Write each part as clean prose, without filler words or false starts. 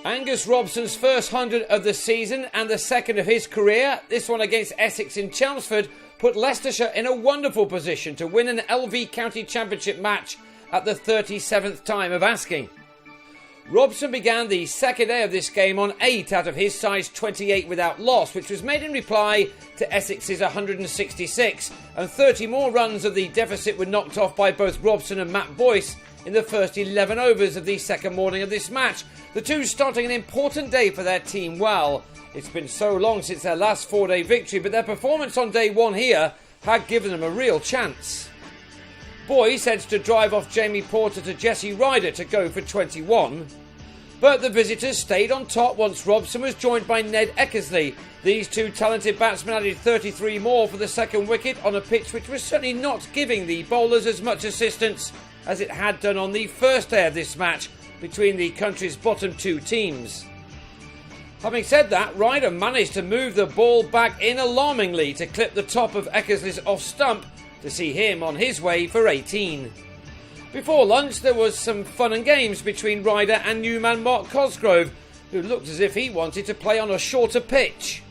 Angus Robson's first 100 of the season and the second of his career, this one against Essex in Chelmsford, put Leicestershire in a wonderful position to win an LV County Championship match at the 37th time of asking. Robson began the second day of this game on 8 out of his side's 28 without loss, which was made in reply to Essex's 166, and 30 more runs of the deficit were knocked off by both Robson and Matt Boyce in the first 11 overs of the second morning of this match, the two starting an important day for their team well. It's been so long since their last 4-day victory, but their performance on day one here had given them a real chance. Boyce heads to drive off Jamie Porter to Jesse Ryder to go for 21. But the visitors stayed on top once Robson was joined by Ned Eckersley. These two talented batsmen added 33 more for the second wicket on a pitch which was certainly not giving the bowlers as much assistance as it had done on the first day of this match between the country's bottom two teams. Having said that, Ryder managed to move the ball back in alarmingly to clip the top of Eckersley's off stump to see him on his way for 18. Before lunch there was some fun and games between Ryder and new man Mark Cosgrove, who looked as if he wanted to play on a shorter pitch.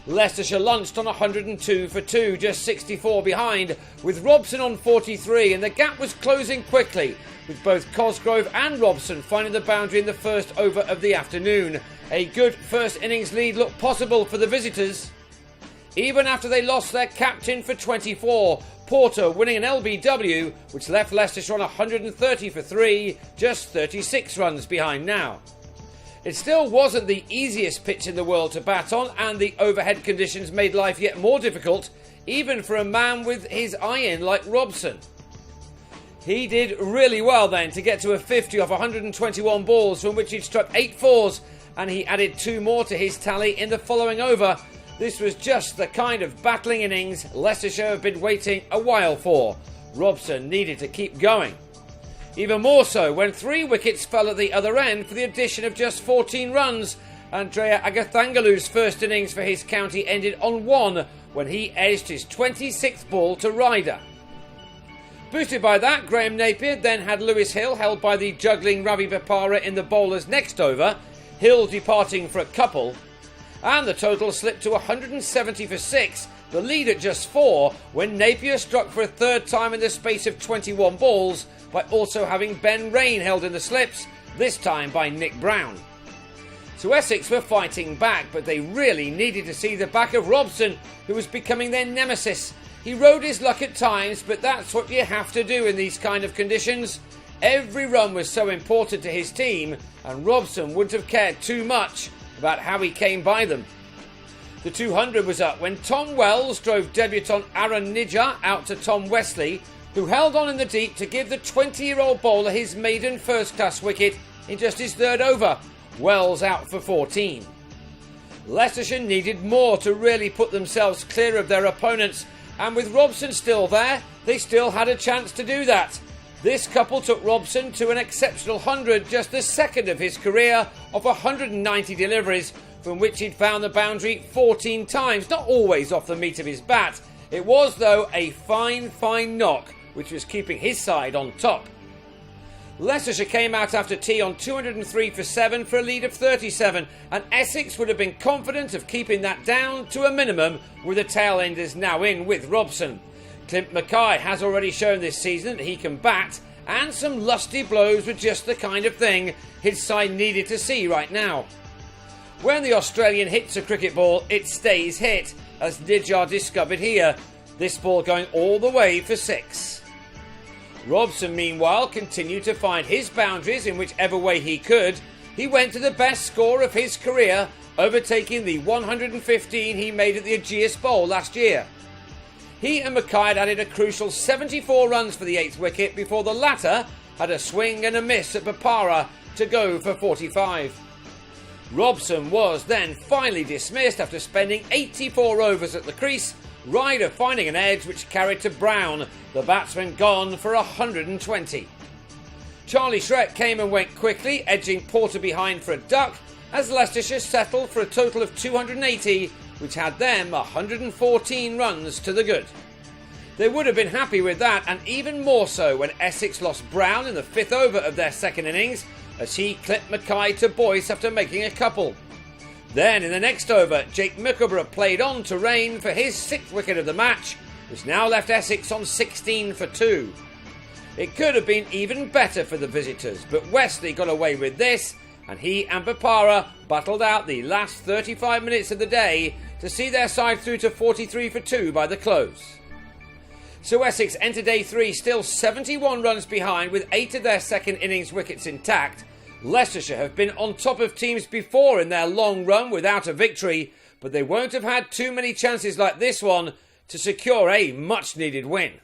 Leicestershire lunched on 102 for 2, just 64 behind, with Robson on 43, and the gap was closing quickly, with both Cosgrove and Robson finding the boundary in the first over of the afternoon. A good first innings lead looked possible for the visitors. Even after they lost their captain for 24, Porter winning an LBW, which left Leicestershire on 130 for 3, just 36 runs behind now. It still wasn't the easiest pitch in the world to bat on, and the overhead conditions made life yet more difficult, even for a man with his eye in like Robson. He did really well then to get to a 50 off 121 balls, from which he'd struck 8 fours, and he added 2 more to his tally in the following over. This was just the kind of battling innings Leicestershire have been waiting a while for. Robson needed to keep going. Even more so when 3 wickets fell at the other end for the addition of just 14 runs. Andrea Agathangalu's first innings for his county ended on 1 when he edged his 26th ball to Ryder. Boosted by that, Graham Napier then had Lewis Hill held by the juggling Ravi Bopara in the bowler's next over, Hill departing for a couple, and the total slipped to 170 for 6, the lead at just 4, when Napier struck for a third time in the space of 21 balls by also having Ben Rain held in the slips, this time by Nick Brown. So Essex were fighting back, but they really needed to see the back of Robson, who was becoming their nemesis. He rode his luck at times, but that's what you have to do in these kind of conditions. Every run was so important to his team, and Robson wouldn't have cared too much about how he came by them. The 200 was up when Tom Wells drove debutant Aaron Nijjar out to Tom Wesley, who held on in the deep to give the 20-year-old bowler his maiden first-class wicket in just his third over. Wells out for 14. Leicestershire needed more to really put themselves clear of their opponents, and with Robson still there, they still had a chance to do that. This couple took Robson to an exceptional 100, just the second of his career of 190 deliveries, from which he'd found the boundary 14 times, not always off the meat of his bat. It was, though, a fine knock, which was keeping his side on top. Leicestershire came out after tea on 203 for 7 for a lead of 37, and Essex would have been confident of keeping that down to a minimum with the tail enders now in with Robson. Clint Mackay has already shown this season that he can bat, and some lusty blows were just the kind of thing his side needed to see right now. When the Australian hits a cricket ball, it stays hit, as Nijjar discovered here, this ball going all the way for 6. Robson, meanwhile, continued to find his boundaries in whichever way he could. He went to the best score of his career, overtaking the 115 he made at the Ageas Bowl last year. He and Mackay had added a crucial 74 runs for the 8th wicket before the latter had a swing and a miss at Bopara to go for 45. Robson was then finally dismissed after spending 84 overs at the crease, Ryder finding an edge which carried to Brown, the batsman gone for 120. Charlie Shrek came and went quickly, edging Porter behind for a duck, as Leicestershire settled for a total of 280, which had them 114 runs to the good. They would have been happy with that, and even more so when Essex lost Brown in the 5th over of their second innings, as he clipped Mackay to Boyce after making a couple. Then in the next over, Jake Mickleborough played on to Rain for his 6th wicket of the match, which now left Essex on 16 for 2. It could have been even better for the visitors, but Wesley got away with this, and he and Bopara battled out the last 35 minutes of the day to see their side through to 43 for 2 by the close. So Essex enter day 3 still 71 runs behind with 8 of their second innings wickets intact. Leicestershire have been on top of teams before in their long run without a victory, but they won't have had too many chances like this one to secure a much needed win.